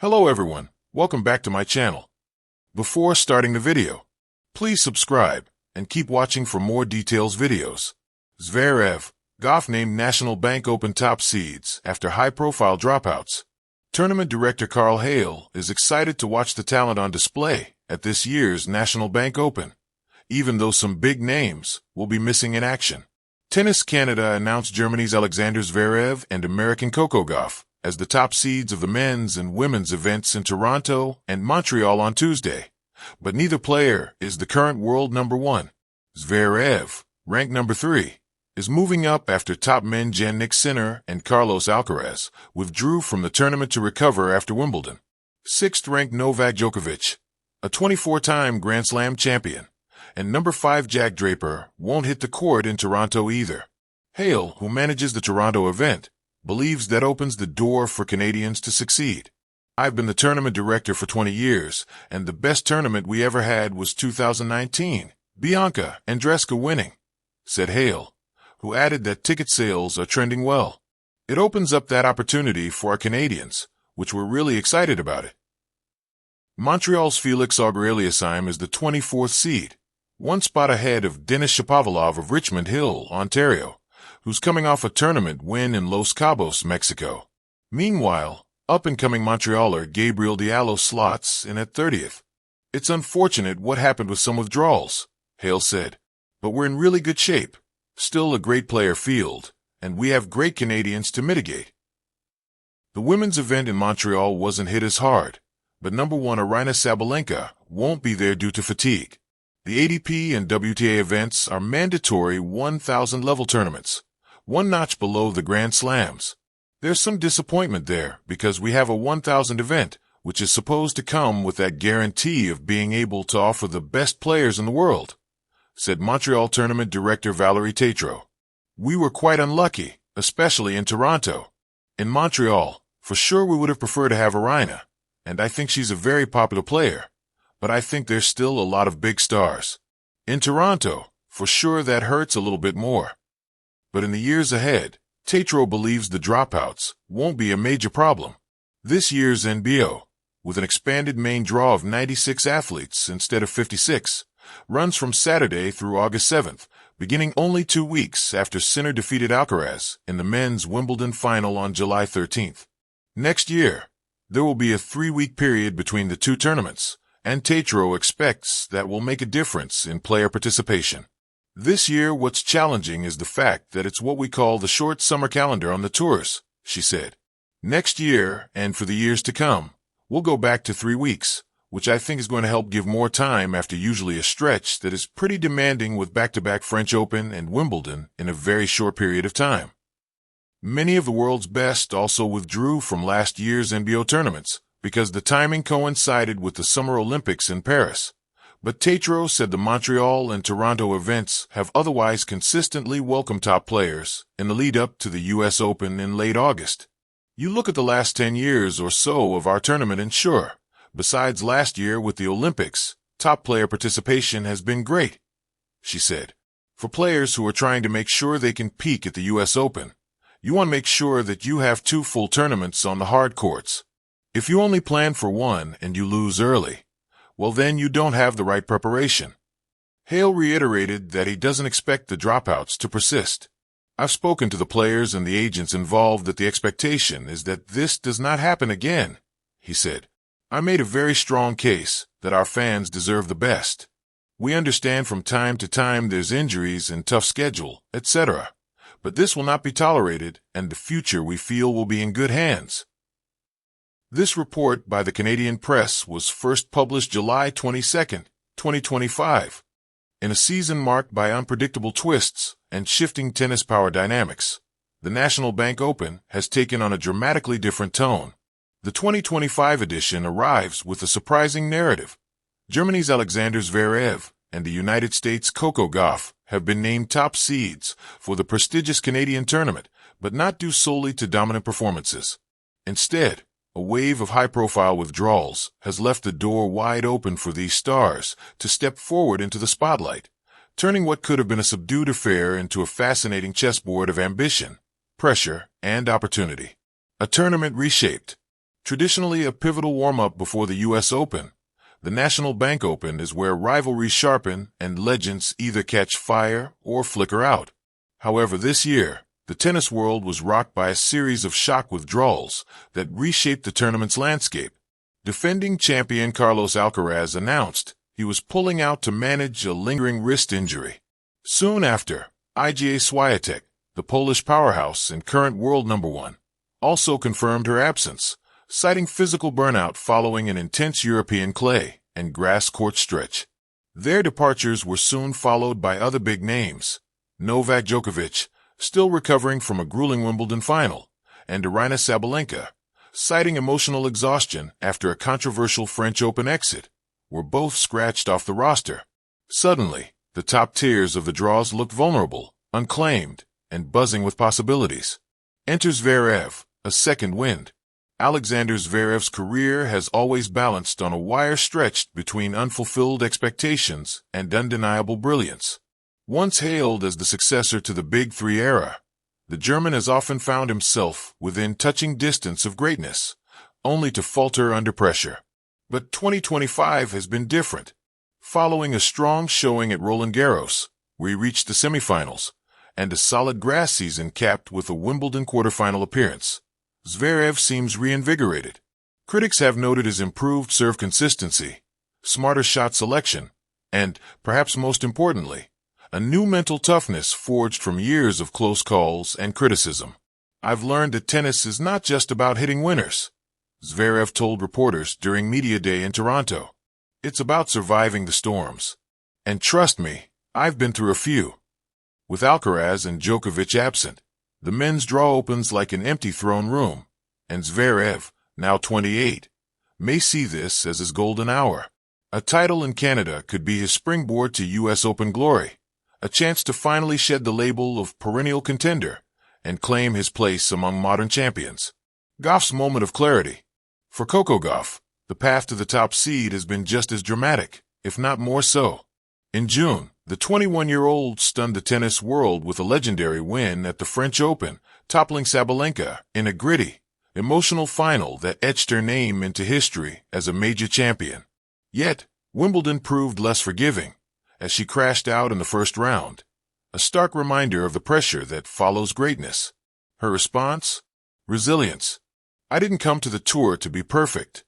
Hello everyone, welcome back to my channel. Before starting the video, please subscribe and keep watching for more details videos. Zverev, Gauff named National Bank Open top seeds after high-profile dropouts. Tournament director Carl Hale is excited to watch the talent on display at this year's National Bank Open, even though some big names will be missing in action. Tennis Canada announced Germany's Alexander Zverev and American Coco Gauff as the top seeds of the men's and women's events in Toronto and Montreal on Tuesday. But neither player is the current world number one. Zverev, ranked number 3, is moving up after top men Jannik Sinner and Carlos Alcaraz withdrew from the tournament to recover after Wimbledon. 6th-ranked Novak Djokovic, a 24-time Grand Slam champion, and number 5 Jack Draper won't hit the court in Toronto either. Hale, who manages the Toronto event, believes that opens the door for Canadians to succeed. I've been the tournament director for 20 years, and the best tournament we ever had was 2019, Bianca Andreescu winning, said Hale, who added that ticket sales are trending well. It opens up that opportunity for our Canadians, which we're really excited about it. Montreal's Felix Auger-Aliassime is the 24th seed, one spot ahead of Denis Shapovalov of Richmond Hill, Ontario, who's coming off a tournament win in Los Cabos, Mexico. Meanwhile, up-and-coming Montrealer Gabriel Diallo slots in at 30th. It's unfortunate what happened with some withdrawals, Hale said, but we're in really good shape. Still a great player field, and we have great Canadians to mitigate. The women's event in Montreal wasn't hit as hard, but number 1 Aryna Sabalenka won't be there due to fatigue. The ATP and WTA events are mandatory 1,000-level tournaments, one notch below the Grand Slams. There's some disappointment there because we have a 1,000 event, which is supposed to come with that guarantee of being able to offer the best players in the world, said Montreal tournament director Valerie Tatro. We were quite unlucky, especially in Toronto. In Montreal, for sure we would have preferred to have Aryna, and I think she's a very popular player, but I think there's still a lot of big stars. In Toronto, for sure that hurts a little bit more. But in the years ahead, Tatro believes the dropouts won't be a major problem. This year's NBO, with an expanded main draw of 96 athletes instead of 56, runs from Saturday through August 7th, beginning only 2 weeks after Sinner defeated Alcaraz in the men's Wimbledon final on July 13th. Next year, there will be a 3-week period between the two tournaments, and Tatro expects that will make a difference in player participation. This year, what's challenging is the fact that it's what we call the short summer calendar on the tours, she said. Next year, and for the years to come, we'll go back to 3 weeks, which I think is going to help give more time after usually a stretch that is pretty demanding with back-to-back French Open and Wimbledon in a very short period of time. Many of the world's best also withdrew from last year's NBO tournaments because the timing coincided with the Summer Olympics in Paris. But Tatro said the Montreal and Toronto events have otherwise consistently welcomed top players in the lead-up to the U.S. Open in late August. You look at the last 10 years or so of our tournament and sure, besides last year with the Olympics, top player participation has been great, she said. For players who are trying to make sure they can peak at the U.S. Open, you want to make sure that you have 2 full tournaments on the hard courts. If you only plan for one and you lose early, well then you don't have the right preparation. Hale reiterated that he doesn't expect the dropouts to persist. I've spoken to the players and the agents involved that the expectation is that this does not happen again, he said. I made a very strong case that our fans deserve the best. We understand from time to time there's injuries and tough schedule, etc. But this will not be tolerated, and the future we feel will be in good hands. This report by the Canadian Press was first published July 22, 2025. In a season marked by unpredictable twists and shifting tennis power dynamics, the National Bank Open has taken on a dramatically different tone. The 2025 edition arrives with a surprising narrative. Germany's Alexander Zverev and the United States' Coco Gauff have been named top seeds for the prestigious Canadian tournament, but not due solely to dominant performances. Instead, a wave of high-profile withdrawals has left the door wide open for these stars to step forward into the spotlight, turning what could have been a subdued affair into a fascinating chessboard of ambition, pressure, and opportunity. A tournament reshaped. Traditionally a pivotal warm-up before the U.S. Open, the National Bank Open is where rivalries sharpen and legends either catch fire or flicker out. However, this year, the tennis world was rocked by a series of shock withdrawals that reshaped the tournament's landscape. Defending champion Carlos Alcaraz announced he was pulling out to manage a lingering wrist injury. Soon after, Iga Swiatek, the Polish powerhouse and current world number one, also confirmed her absence, citing physical burnout following an intense European clay and grass court stretch. Their departures were soon followed by other big names: Novak Djokovic, still recovering from a grueling Wimbledon final, and Aryna Sabalenka, citing emotional exhaustion after a controversial French Open exit, were both scratched off the roster. Suddenly, the top tiers of the draws looked vulnerable, unclaimed, and buzzing with possibilities. Enter Zverev, a second wind. Alexander Zverev's career has always balanced on a wire stretched between unfulfilled expectations and undeniable brilliance. Once hailed as the successor to the Big Three era, the German has often found himself within touching distance of greatness, only to falter under pressure. But 2025 has been different. Following a strong showing at Roland Garros, where he reached the semifinals, and a solid grass season capped with a Wimbledon quarterfinal appearance, Zverev seems reinvigorated. Critics have noted his improved serve consistency, smarter shot selection, and, perhaps most importantly, a new mental toughness forged from years of close calls and criticism. "I've learned that tennis is not just about hitting winners," Zverev told reporters during Media Day in Toronto. "It's about surviving the storms. And trust me, I've been through a few." With Alcaraz and Djokovic absent, the men's draw opens like an empty throne room, and Zverev, now 28, may see this as his golden hour. A title in Canada could be his springboard to U.S. Open glory, a chance to finally shed the label of perennial contender and claim his place among modern champions. Gauff's moment of clarity. For Coco Gauff, the path to the top seed has been just as dramatic, if not more so. In June, the 21-year-old stunned the tennis world with a legendary win at the French Open, toppling Sabalenka in a gritty, emotional final that etched her name into history as a major champion. Yet, Wimbledon proved less forgiving, as she crashed out in the first round, a stark reminder of the pressure that follows greatness. Her response? Resilience. "I didn't come to the tour to be perfect.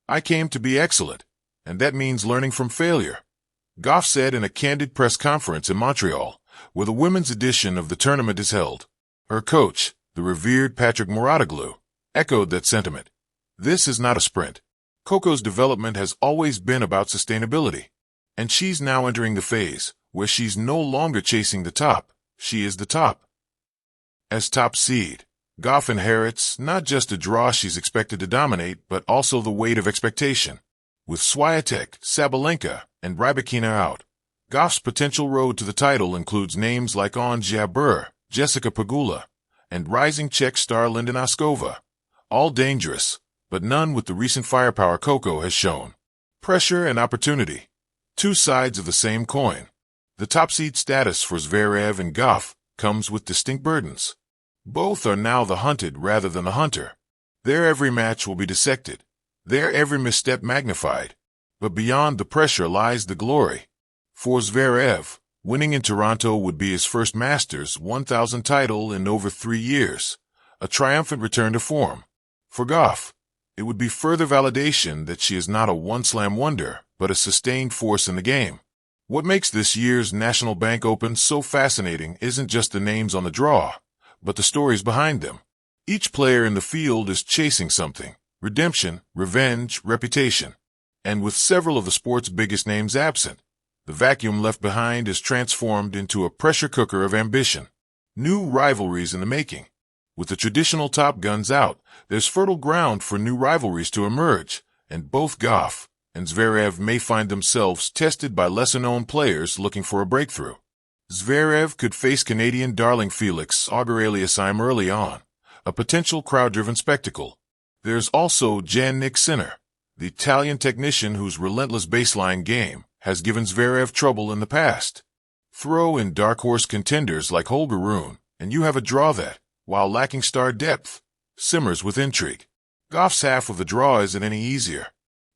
I came to be excellent, and that means learning from failure," Gauff said in a candid press conference in Montreal, where the women's edition of the tournament is held. Her coach, the revered Patrick Mouratoglou, echoed that sentiment. "This is not a sprint. Coco's development has always been about sustainability, and she's now entering the phase where she's no longer chasing the top, she is the top." As top seed, Gauff inherits not just a draw she's expected to dominate, but also the weight of expectation. With Swiatek, Sabalenka, and Rybakina out, Gauff's potential road to the title includes names like Ons Jabeur, Jessica Pegula, and rising Czech star Linda Noskova. All dangerous, but none with the recent firepower Coco has shown. Pressure and opportunity. Two sides of the same coin. The top seed status for Zverev and Gauff comes with distinct burdens. Both are now the hunted rather than the hunter. Their every match will be dissected, their every misstep magnified. But beyond the pressure lies the glory. For Zverev, winning in Toronto would be his first Masters 1000 title in over 3 years, a triumphant return to form. For Gauff, it would be further validation that she is not a one-slam wonder, but a sustained force in the game. What makes this year's National Bank Open so fascinating isn't just the names on the draw, but the stories behind them. Each player in the field is chasing something: redemption, revenge, reputation. And with several of the sport's biggest names absent, the vacuum left behind is transformed into a pressure cooker of ambition. New rivalries in the making. With the traditional top guns out, there's fertile ground for new rivalries to emerge, and both Gauff and Zverev may find themselves tested by lesser-known players looking for a breakthrough. Zverev could face Canadian darling Felix Auger-Aliassime early on, a potential crowd-driven spectacle. There's also Jannik Sinner, the Italian technician whose relentless baseline game has given Zverev trouble in the past. Throw in dark horse contenders like Holger Rune, and you have a draw that, while lacking star depth, simmers with intrigue. Gauff's half of the draw isn't any easier.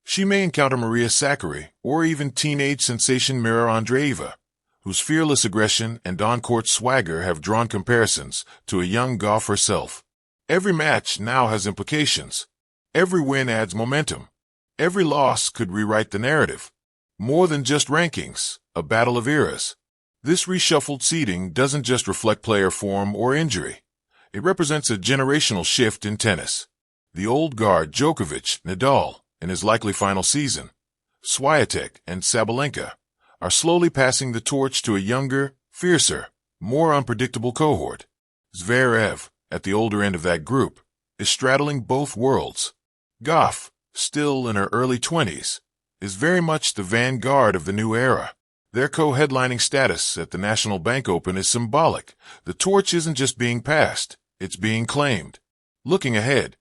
She may encounter Maria Sakkari or even teenage sensation Mira Andreeva, whose fearless aggression and on-court swagger have drawn comparisons to a young Gauff herself. Every match now has implications. Every win adds momentum. Every loss could rewrite the narrative. More than just rankings, a battle of eras. This reshuffled seeding doesn't just reflect player form or injury. It represents a generational shift in tennis. The old guard Djokovic, Nadal, in his likely final season, Swiatek and Sabalenka, are slowly passing the torch to a younger, fiercer, more unpredictable cohort. Zverev, at the older end of that group, is straddling both worlds. Gauff, still in her early 20s, is very much the vanguard of the new era. Their co-headlining status at the National Bank Open is symbolic. The torch isn't just being passed, it's being claimed. Looking ahead,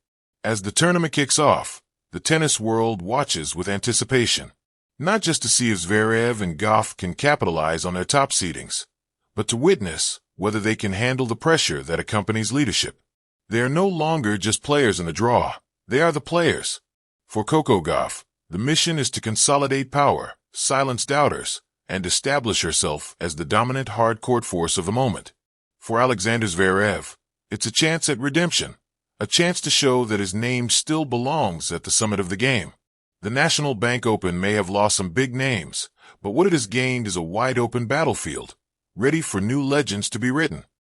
as the tournament kicks off, the tennis world watches with anticipation. Not just to see if Zverev and Gauff can capitalize on their top seedings, but to witness whether they can handle the pressure that accompanies leadership. They are no longer just players in the draw. They are the players. For Coco Gauff, the mission is to consolidate power, silence doubters, and establish herself as the dominant hard-court force of the moment. For Alexander Zverev, it's a chance at redemption, a chance to show that his name still belongs at the summit of the game. The National Bank Open may have lost some big names, but what it has gained is a wide-open battlefield, ready for new legends to be written.